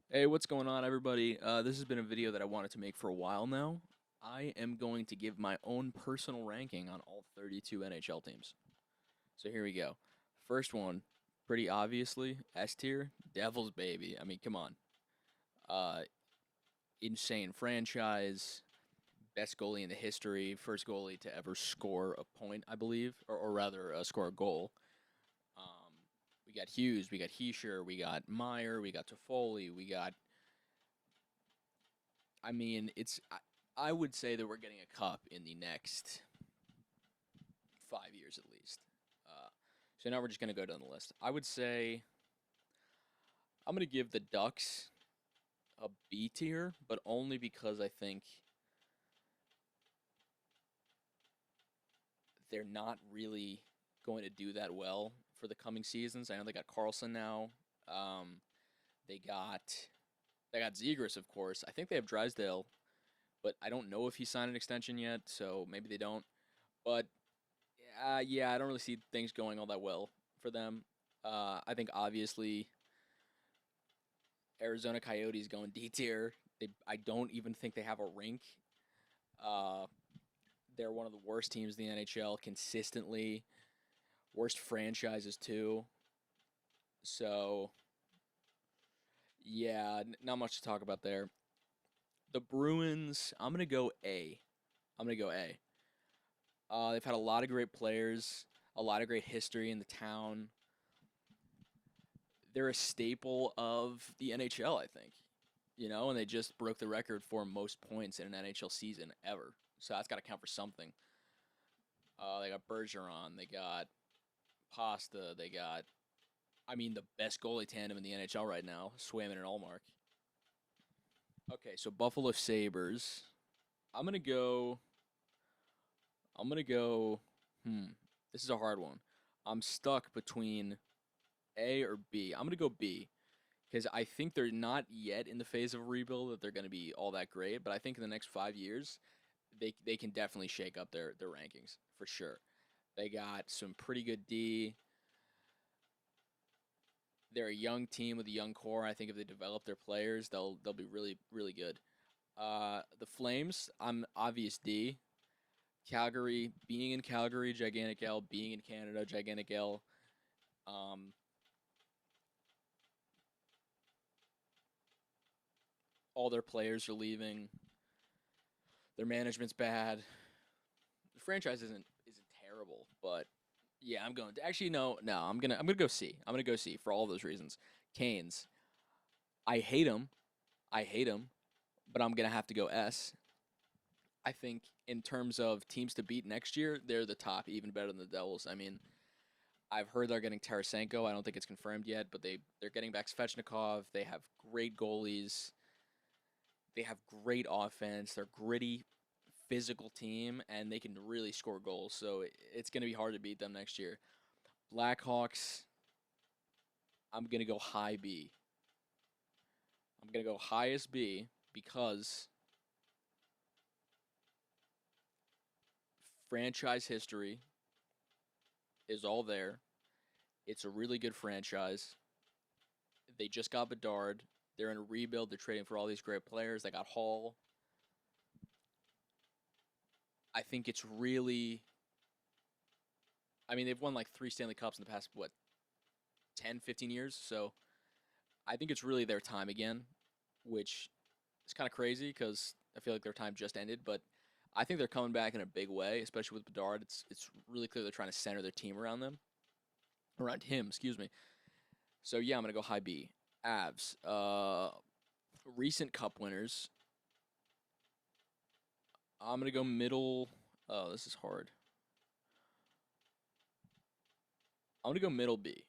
Hey, what's going on, everybody? This has been a video that I wanted to make for a while now. I am going to give my own personal ranking on all 32 NHL teams. So here we go. First one, pretty obviously, S tier, Devils, baby. I mean, come on. Uh, Insane franchise, best goalie in the history, first goalie to ever score a point, I believe, or rather, score a goal. Um, we got Hughes, we got Heischer, we got Meyer, we got Toffoli, we got I mean, I would say that we're getting a cup in the next 5 years at least. So now we're just gonna go down the list. I would say I'm gonna give the Ducks a B tier, but only because I think they're not really going to do that well for the coming seasons. I know they got Carlson now. Um, they got they got Zegras, of course. I think they have Drysdale, but I don't know if he signed an extension yet, so maybe they don't. But yeah, I don't really see things going all that well for them. I think obviously Arizona Coyotes going D tier. I don't even think they have a rink. Uh, they're one of the worst teams in the NHL consistently. Worst franchises too. So yeah, not much to talk about there. The Bruins, I'm gonna go A. I'm gonna go A. They've had a lot of great players, a lot of great history in the town. They're a staple of the NHL, I think. And they just broke the record for most points in an NHL season ever. So that's got to count for something. They got Bergeron, they got Pasta, they got, I mean, the best goalie tandem in the NHL right now, Swayman and Allmark. Okay, so Buffalo Sabres. I'm gonna go. I'm gonna go. Hmm. This is a hard one. I'm stuck between A or B. I'm gonna go B because I think they're not yet in the phase of a rebuild that they're going to be all that great. But I think in the next 5 years, they can definitely shake up their rankings for sure. They got some pretty good D. They're a young team with a young core. I think if they develop their players, they'll be really good. The Flames, I'm obvious D. Calgary, being in Calgary, gigantic L. Being in Canada, gigantic L. Um, all their players are leaving. Their management's bad. The franchise isn't terrible, but yeah, I'm going to actually no. I'm gonna go C. I'm gonna go C for all those reasons. Canes, I hate them. I hate them, but I'm gonna have to go S. I think in terms of teams to beat next year, they're the top, even better than the Devils. I mean, I've heard they're getting Tarasenko. I don't think it's confirmed yet, but they're getting back Svechnikov. They have great goalies. They have great offense. They're gritty, physical team, and they can really score goals. So it's going to be hard to beat them next year. Blackhawks, I'm going to go high B. I'm going to go highest B because franchise history is all there. It's a really good franchise. They just got Bedard. They're in a rebuild. They're trading for all these great players. They got Hall. I think it's really. I mean, they've won like 3 Stanley Cups in the past, what, 10, 15 years? So I think it's really their time again, which is kind of crazy because I feel like their time just ended. But I think they're coming back in a big way, especially with Bedard. It's really clear they're trying to center their team around him, excuse me. So yeah, I'm gonna go high B. Avs, recent Cup winners. I'm gonna go middle. Oh, this is hard. I'm gonna go middle B.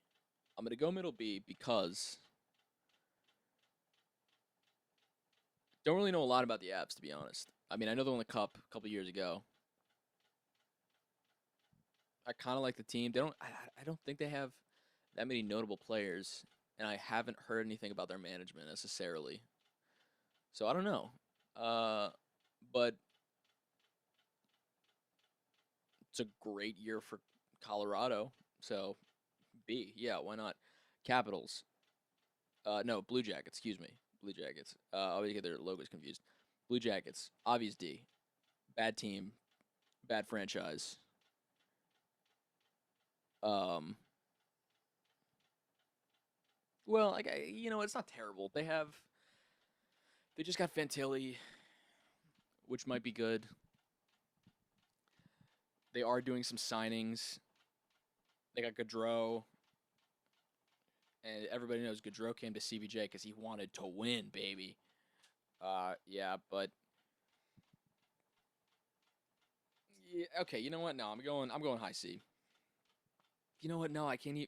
I'm gonna go middle B because don't really know a lot about the Avs to be honest. I mean, I know they won the Cup a couple years ago. I kind of like the team. They don't. I don't think they have that many notable players, and I haven't heard anything about their management necessarily. So I don't know. Uh, but it's a great year for Colorado. So B, yeah, why not? Capitals. No, Blue Jackets. Excuse me. Blue Jackets. I always get their logos confused. Blue Jackets. Obvious D. Bad team. Bad franchise. Um. Well, like it's not terrible. They just got Fantilli, which might be good. They are doing some signings. They got Gaudreau, and everybody knows Gaudreau came to CBJ because he wanted to win, baby. Yeah, but yeah, okay. You know what? No, I'm going high C. You know what? No, I can't.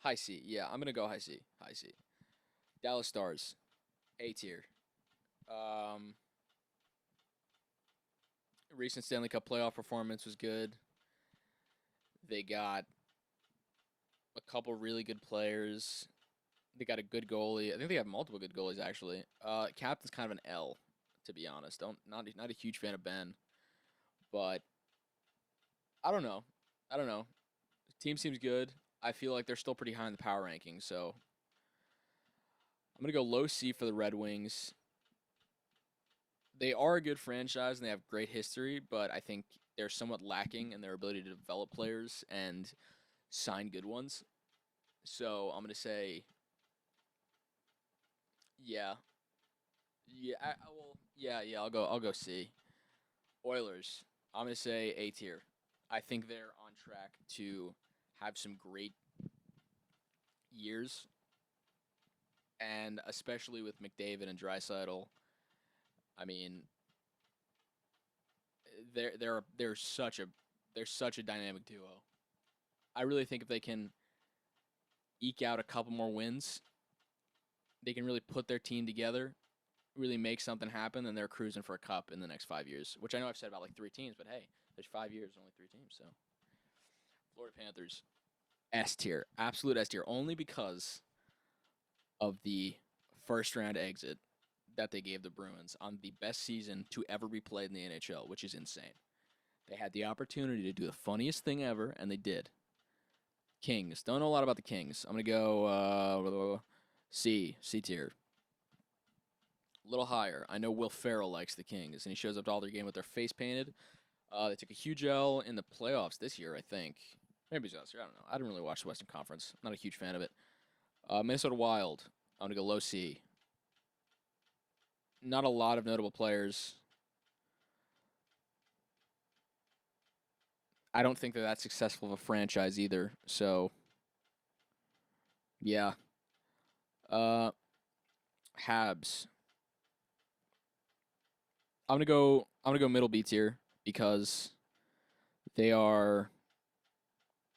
High C. Yeah, I'm gonna go high C. High C. Dallas Stars, A tier. Um, Recent Stanley Cup playoff performance was good. They got a couple really good players. They got a good goalie. I think they have multiple good goalies actually. Captain's kind of an L, to be honest. Don't not a huge fan of Ben, but I don't know. I don't know. Team seems good. I feel like they're still pretty high in the power rankings, so I'm gonna go low C for the Red Wings. They are a good franchise and they have great history, but I think they're somewhat lacking in their ability to develop players and sign good ones. So I'm gonna say, yeah, yeah. Yeah. I'll go C. Oilers. I'm gonna say A tier. I think they're on track to have some great years, and especially with McDavid and Draisaitl. I mean, they're such a dynamic duo. I really think if they can eke out a couple more wins, they can really put their team together, really make something happen, and they're cruising for a cup in the next 5 years. Which I know I've said about like 3 teams, but hey, there's 5 years, only 3 teams. So Florida Panthers, S tier, absolute S tier, only because of the first round exit that they gave the Bruins on the best season to ever be played in the NHL, which is insane. They had the opportunity to do the funniest thing ever, and they did. Kings. Don't know a lot about the Kings. I'm gonna go C tier. A little higher. I know Will Ferrell likes the Kings, and he shows up to all their game with their face painted. They took a huge L in the playoffs this year, I think. Maybe it was last year. I don't know. I didn't really watch the Western Conference. Not a huge fan of it. Minnesota Wild. I'm gonna go low C. Not a lot of notable players. I don't think they're that successful of a franchise either. So yeah. Uh, Habs. I'm gonna go middle B tier because they are.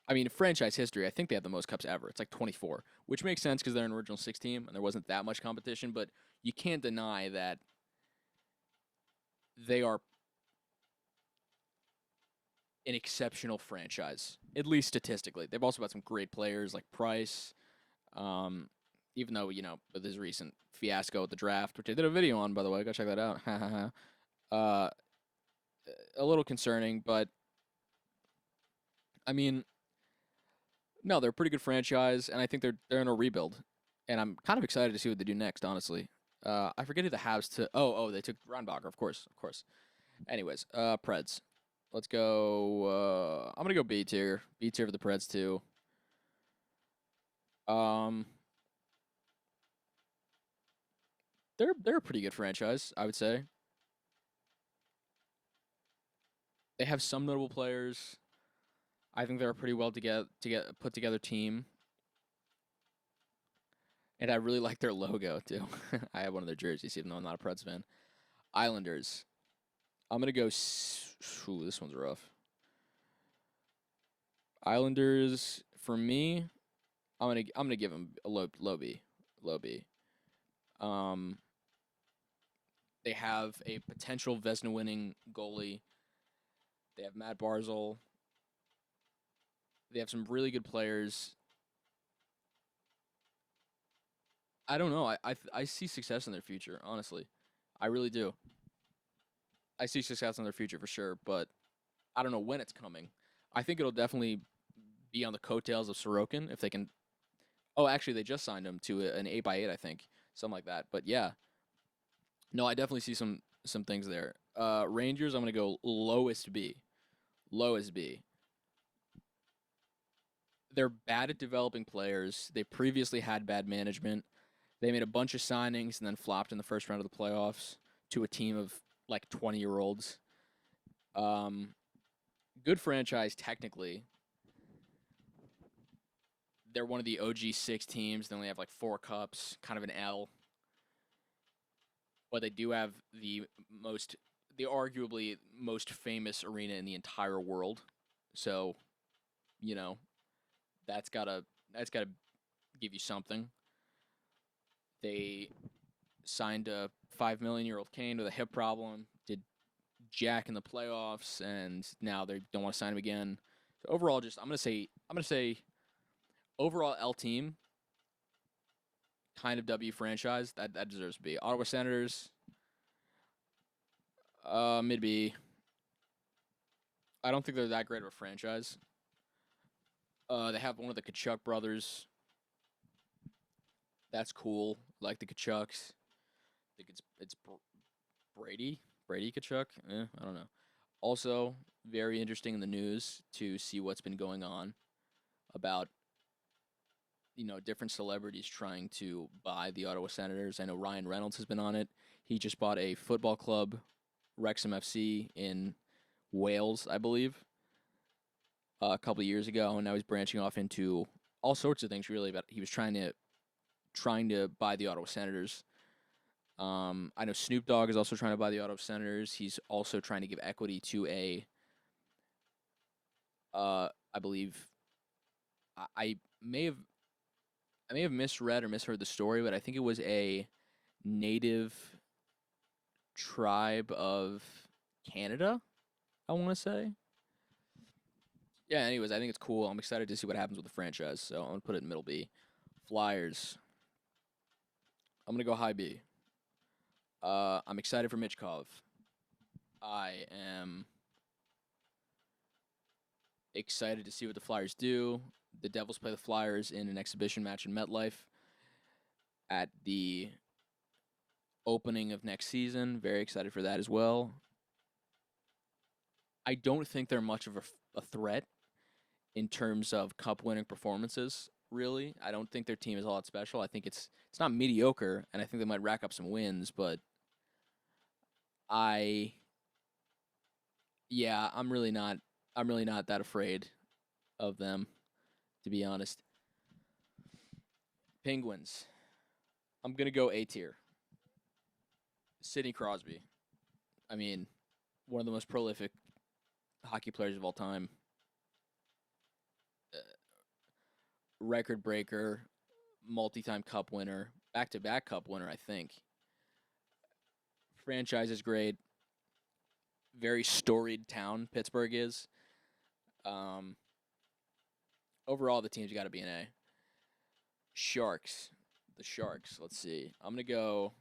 I mean, franchise history. I think they have the most cups ever. It's like 24, which makes sense because they're an original six team and there wasn't that much competition. But you can't deny that they are an exceptional franchise, at least statistically. They've also got some great players like Price. Um, Even though with his recent fiasco with the draft, which I did a video on, by the way, go check that out. uh, a little concerning, but I mean, no, they're a pretty good franchise, and I think they're in a rebuild, and I'm kind of excited to see what they do next. Honestly, I forget who the Habs to. Oh, they took Reinbacher, of course, of course. Anyways, Preds. Let's go. I'm gonna go B tier. B tier for the Preds too. Um, they're a pretty good franchise, I would say. They have some notable players. I think they're a pretty well to get put together team, and I really like their logo too. I have one of their jerseys, even though I'm not a Preds fan. Islanders. I'm gonna go. Ooh, this one's rough. Islanders for me. I'm gonna give them a low B, low B. Um, they have a potential Vesna winning goalie. They have Matt Barzal. They have some really good players. I don't know. I see success in their future. Honestly, I really do. I see success in their future for sure, but I don't know when it's coming. I think it'll definitely be on the coattails of Sorokin if they can Oh, actually, they just signed him to an 8x8, I think, something like that. But yeah, no, I definitely see some things there. Rangers, I'm gonna go lowest B. Lowest B. They're bad at developing players. They previously had bad management. They made a bunch of signings and then flopped in the first round of the playoffs to a team of like 20-year-olds. Um, Good franchise technically. They're one of the OG 6 teams. They only have like 4 cups, kind of an L. But they do have most, the arguably most famous arena in the entire world. So, you know, that's gotta that's gotta give you something. They signed a 5 million-year-old Kane with a hip problem, did jack in the playoffs, and now they don't want to sign him again. So overall, just I'm gonna say overall L team, kind of W franchise that deserves to be. Ottawa Senators, mid B. I don't think they're that great of a franchise. They have one of the Kachuk brothers. That's cool. Like the Kachucks. I think it's Brady Kachuk. I don't know. Also, very interesting in the news to see what's been going on about different celebrities trying to buy the Ottawa Senators. I know Ryan Reynolds has been on it. He just bought a football club, Wrexham FC in Wales, I believe, a couple of years ago, and now he's branching off into all sorts of things. Really, but he was trying to buy the Ottawa Senators. I know Snoop Dogg is also trying to buy the Ottawa Senators. He's also trying to give equity to I believe, I may have misread or misheard the story, but I think it was a native tribe of Canada, I want to say. Yeah, anyways, I think it's cool. I'm excited to see what happens with the franchise, so I'm going to put it in middle B. Flyers, I'm going to go high B. I'm excited for Mitchkov. I am excited to see what the Flyers do. The Devils play the Flyers in an exhibition match in MetLife at the opening of next season. Very excited for that as well. I don't think they're much of a threat in terms of cup winning performances, really. I don't think their team is all that special. I think it's not mediocre, and I think they might rack up some wins, but I yeah, I'm really not that afraid of them, to be honest. Penguins. I'm gonna go A tier. Sidney Crosby. I mean, one of the most prolific hockey players of all time. Uh, Record breaker, multi-time cup winner, back-to-back cup winner, I think. Franchise is great. Very storied town Pittsburgh is. Um, Overall, the team's got to be an A. Sharks. The Sharks. Let's see. I'm gonna go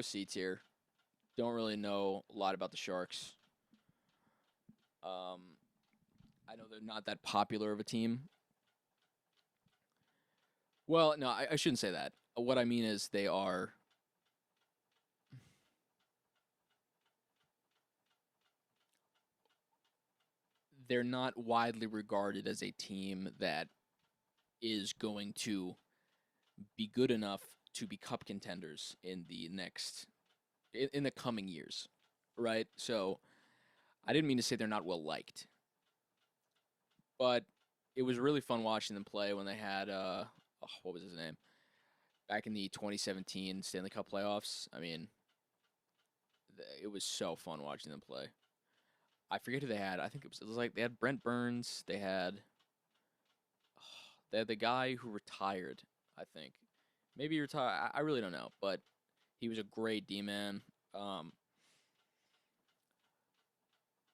C tier. Don't really know a lot about the Sharks. Um, I know they're not that popular of a team. Well, no, I shouldn't say that. What I mean is they're not widely regarded as a team that is going to be good enough to be cup contenders in the coming years, right? So I didn't mean to say they're not well liked, but it was really fun watching them play when they had what was his name back in the 2017 Stanley Cup playoffs. I mean, it was so fun watching them play. I forget who they had. I think it was like they had Brent Burns. They had the guy who retired. I think maybe he retired. I really don't know, but he was a great D man. Um,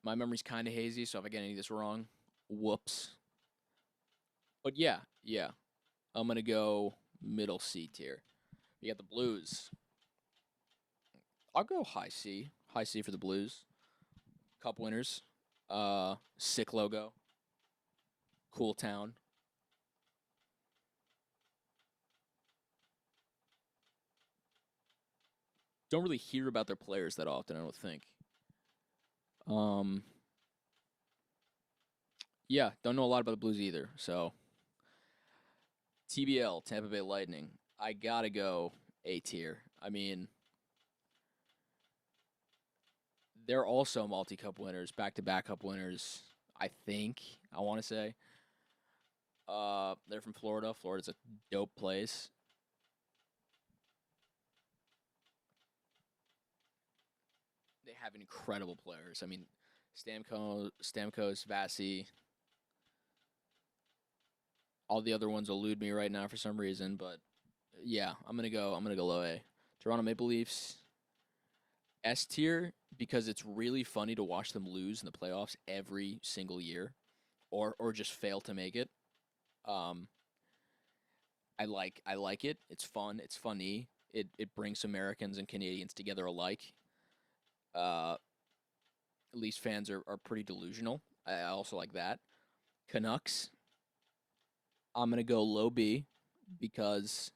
my memory's kind of hazy, so if I get any of this wrong, whoops. But yeah, yeah, I'm gonna go middle C tier. You got the Blues. I'll go high C. High C for the Blues. Cup winners. Sick logo. Cool town. don't really hear about their players that often, I don't think. Um, yeah, don't know a lot about the Blues either. So TBL, Tampa Bay Lightning. I gotta go A tier. I mean, they're also multi-cup winners, back-to-back cup winners. I think I want to say. They're from Florida. Florida's a dope place. They have incredible players. I mean, Stamkos, Vasi. All the other ones elude me right now for some reason, but yeah, I'm gonna go low A. Toronto Maple Leafs S tier because it's really funny to watch them lose in the playoffs every single year, or just fail to make it. Um, I like it. It's fun. It's funny. It brings Americans and Canadians together alike. Uh, Leafs fans are pretty delusional. I also like that. Canucks. I'm gonna go low B because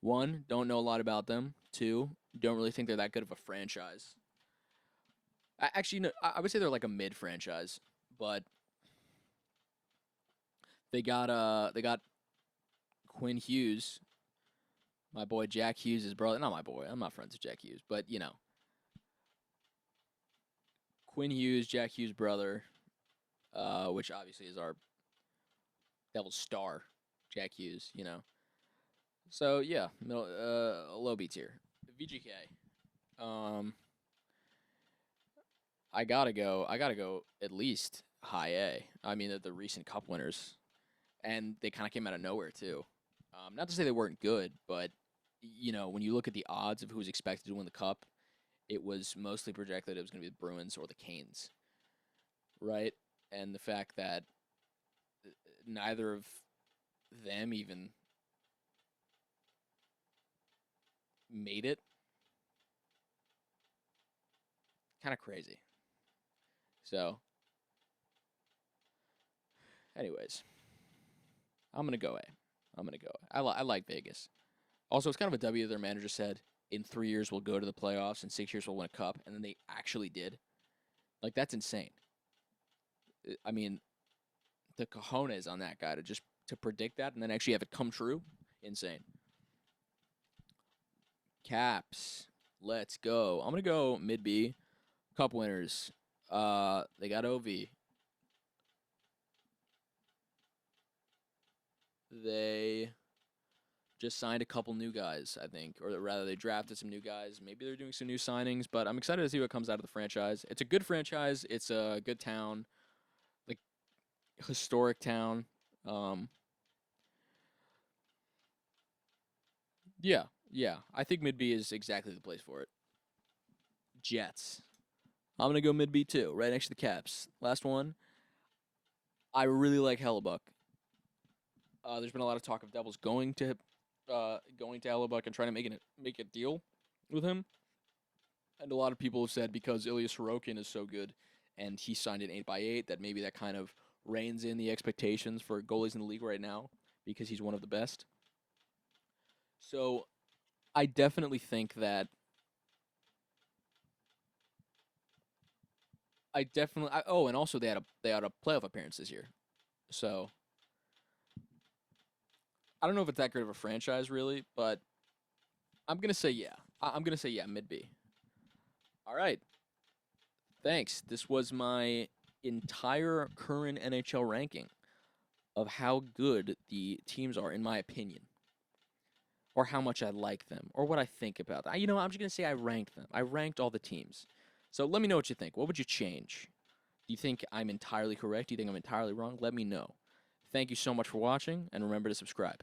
one, don't know a lot about them. Two, don't really think they're that good of a franchise. Actually, no, I would say they're like a mid franchise, but they got Quinn Hughes, my boy Jack Hughes' brother. Not my boy. I'm not friends with Jack Hughes, but you know Quinn Hughes, Jack Hughes' brother, which obviously is our Devil's star, Jack Hughes. You know, so yeah, low B tier. VGK. Um, I gotta go at least high A. I mean, the recent Cup winners, and they kind of came out of nowhere too. Not to say they weren't good, but you know, when you look at the odds of who was expected to win the Cup, it was mostly projected it was going to be the Bruins or the Canes, right? And the fact that neither of them even made it, kind of crazy. So, anyways, I'm gonna go A. I'm gonna go A. I like Vegas. Also, it's kind of a W. Their manager said in 3 years we'll go to the playoffs, in 6 years we'll win a cup, and then they actually did. Like that's insane. I mean, the cojones on that guy to just to predict that and then actually have it come true, insane. Caps, let's go. I'm gonna go mid B. Cup winners. They got OV. They just signed a couple new guys, I think, or rather, they drafted some new guys. Maybe they're doing some new signings, but I'm excited to see what comes out of the franchise. It's a good franchise. It's a good town, like historic town. Um, yeah, yeah. I think mid B is exactly the place for it. Jets. I'm gonna go mid B too, right next to the Caps. Last one. I really like Hellebuck. There's been a lot of talk of Devils going to Hellebuck and trying to make a deal with him. And a lot of people have said because Ilya Sorokin is so good and he signed an 8x8 that maybe that kind of reins in the expectations for goalies in the league right now because he's one of the best. So I definitely think that oh, and also they had a playoff appearance this year. So I don't know if it's that great of a franchise really, but I'm gonna say yeah. I'm gonna say yeah, mid B. All right. Thanks. This was my entire current NHL ranking of how good the teams are, in my opinion, or how much I like them, or what I think about them. You know, I'm just going to say I ranked them. I ranked all the teams. So let me know what you think. What would you change? Do you think I'm entirely correct? Do you think I'm entirely wrong? Let me know. Thank you so much for watching, and remember to subscribe.